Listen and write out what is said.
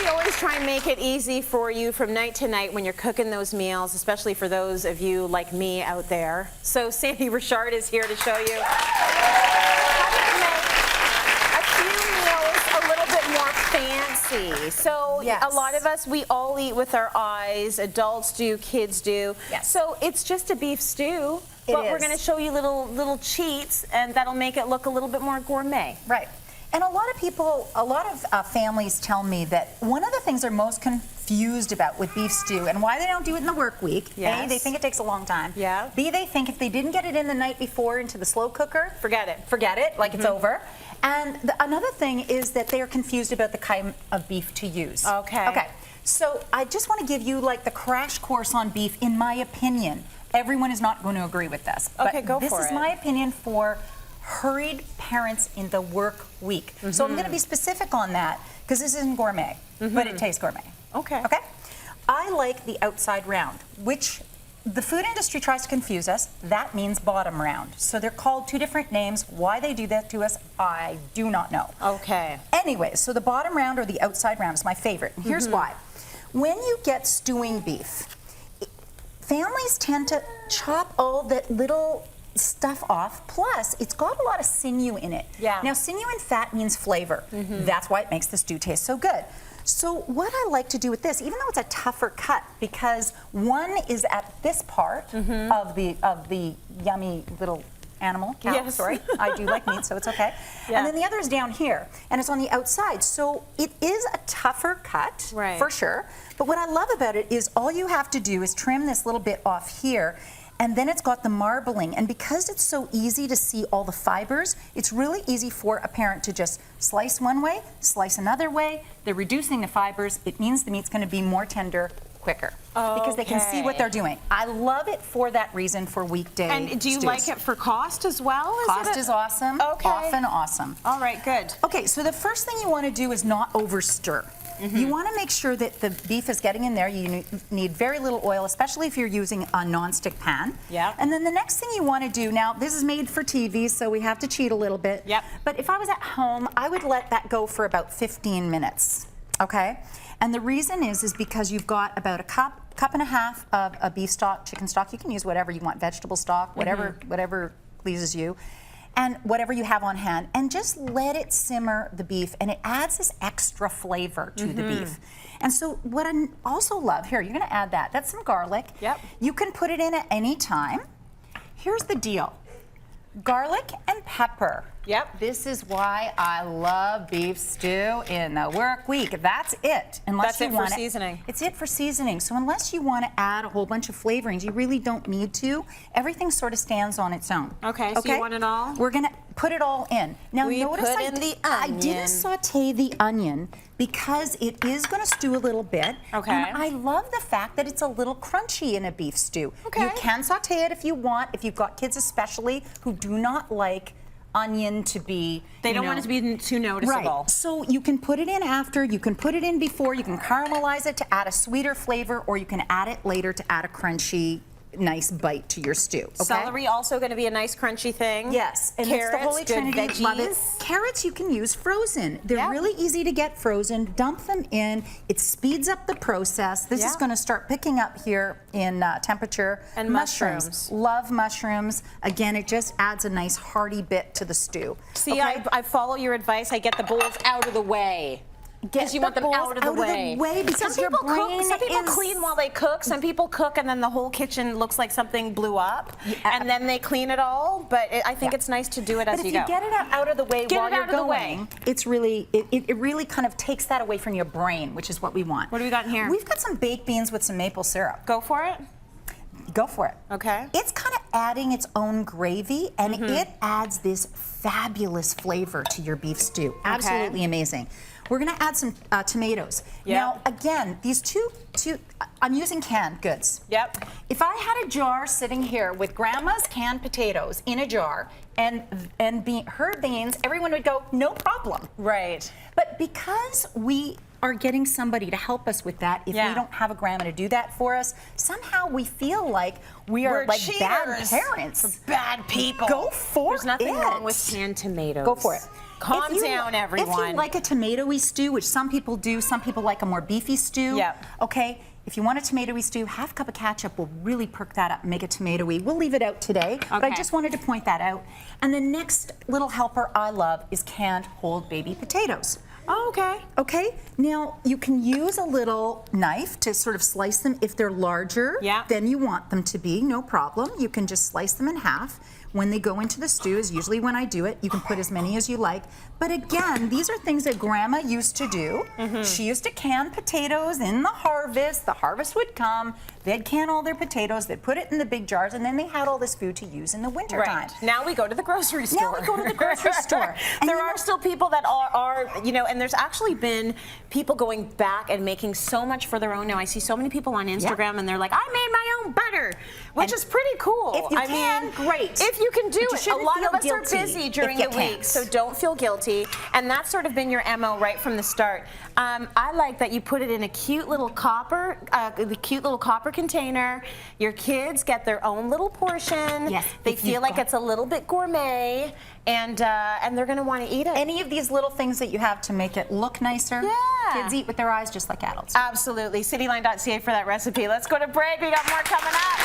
we always try and make it easy for you from night to night when you're cooking those meals, especially for those of you like me out there. So Sandi Richard is here to show you how to make a few meals a little bit more fancy. So Yes. a lot of us, we all eat with our eyes. Adults do, kids do. Yes. So it's just a beef stew, but we're going to show you little cheats, and that'll make it look a little bit more gourmet. Right. And a lot of people, a lot of families tell me that one of the things they're most confused about with beef stew and why they don't do it in the work week, Yes. A, they think it takes a long time. Yeah. B, they think if they didn't get it in the night before into the slow cooker, Forget it. forget it, like it's over. And another thing is that they are confused about the kind of beef to use. Okay. Okay. So I just want to give you like the crash course on beef, in my opinion. Everyone is not going to agree with this. Okay, but go for it. This is my opinion for hurried parents in the work week. So I'm going to be specific on that because this isn't gourmet, but it tastes gourmet. Okay. Okay? I like the outside round, which the food industry tries to confuse us. That means bottom round. So they're called two different names. Why they do that to us, I do not know. Okay. Anyways, so the bottom round or the outside round is my favorite. And here's why. When you get stewing beef, families tend to chop all that little stuff off, plus it's got a lot of sinew in it. Yeah. Now sinew and fat means flavor. That's why it makes the stew taste so good. So what I like to do with this, even though it's a tougher cut, because one is at this part of the yummy little animal, cow, Yes. sorry, I do like meat, so it's okay. Yeah. And then the other is down here, and it's on the outside. So it is a tougher cut, Right. for sure. But what I love about it is all you have to do is trim this little bit off here, and then it's got the marbling. And because it's so easy to see all the fibers, it's really easy for a parent to just slice one way, slice another way. They're reducing the fibers. It means the meat's going to be more tender quicker because they can see what Okay. they're doing. I love it for that reason for weekday And do you stews. like it for cost as well? Cost is awesome. Okay. Often awesome. All right, good. Okay, so the first thing you want to do is not over stir. You want to make sure that the beef is getting in there. You need very little oil, especially if you're using a non-stick pan. Yep. And then the next thing you want to do, now this is made for TV, so we have to cheat a little bit. Yep. But if I was at home, I would let that go for about 15 minutes, okay? And the reason is because you've got about a cup and a half of a beef stock, chicken stock. You can use whatever you want, vegetable stock, whatever pleases you. And whatever you have on hand, and just let it simmer the beef, and it adds this extra flavor to the beef. And so what I also love, here, you're gonna add that. That's some garlic. Yep. You can put it in at any time. Here's the deal. Garlic and pepper. Yep. This is why I love beef stew in the work week. That's it. Unless That's you it for want seasoning. It's it for seasoning. So unless you want to add a whole bunch of flavorings, you really don't need to. Everything sort of stands on its own. Okay, so you want it all? We're gonna put it all in. Now We notice put I in the I onion. didn't saute the onion because it is going to stew a little bit. Okay. And I love the fact that it's a little crunchy in a beef stew. Okay. You can saute it if you want, if you've got kids especially who do not like onion to be, They don't want it to be too noticeable. Right. So you can put it in after, you can put it in before, you can caramelize it to add a sweeter flavor, or you can add it later to add a crunchy, nice bite to your stew. Okay? Celery also going to be a nice crunchy thing. Yes, and Carrots, it's the Holy good Trinity. Love it. veggies. Carrots you can use frozen. They're Yeah. really easy to get frozen. Dump them in. It speeds up the process. This is Yeah. going to start picking up here in temperature. And mushrooms. Love mushrooms. Again, it just adds a nice hearty bit to the stew. See, Okay? I follow your advice. I get the bowls out of the way. Because you want them bowls out of the way. because some your people brain cook. Some people is... clean while they cook. Some people cook and then the whole kitchen looks like something blew up. Yeah. And then they clean it all. But I think it's nice to do it as But you if you go. get it out of the way Get while it you're out of the going, way. it's really, it really kind of takes that away from your brain, which is what we want. What do we got in here? We've got some baked beans with some maple syrup. Go for it. Go for it. Okay. It's kind of adding its own gravy, and it adds this fabulous flavor to your beef stew. Absolutely amazing. We're going to add some tomatoes. Yep. Now, again, these two, I'm using canned goods. Yep. If I had a jar sitting here with grandma's canned potatoes in a jar and her beans, everyone would go, no problem. Right. But because we are getting somebody to help us with that, if we don't have a grandma to do that for us, somehow we feel like we're like bad cheaters. parents. Bad people. Go for There's nothing it. wrong with canned tomatoes. Go for it. Calm down, everyone. If you like a tomatoey stew, which some people do, some people like a more beefy stew. Yep. Okay. If you want a tomatoey stew, half a cup of ketchup will really perk that up and make it tomatoey. We'll leave it out today, but I Okay. just wanted to point that out. And the next little helper I love is canned whole baby potatoes. Oh, okay. Okay, now you can use a little knife to sort of slice them if they're larger than you want them to be, no problem. You can just slice them in half. When they go into the stew is usually when I do it. You can put as many as you like. But again, these are things that Grandma used to do. She used to can potatoes in the harvest. The harvest would come, they'd can all their potatoes, they'd put it in the big jars, and then they had all this food to use in the wintertime. Right. Now we go to the grocery store. Now we go to the grocery store. And There are still people that are, you know, and there's actually been people going back and making so much for their own now. I see so many people on Instagram and they're like, I made my own butter, which is pretty cool. If you can, great. If you can do But you it. A shouldn't lot feel of us are guilty busy during if the you week, can't. so don't feel guilty. And that's sort of been your MO right from the start. I like that you put it in a cute little copper, container. Your kids get their own little portion. Yes, They if you've feel like got- it's a little bit gourmet, and they're going to want to eat it. Any of these little things that you have to make it look nicer. Yeah. Kids eat with their eyes just like adults. Absolutely. Cityline.ca for that recipe. Let's go to break. We got more coming up.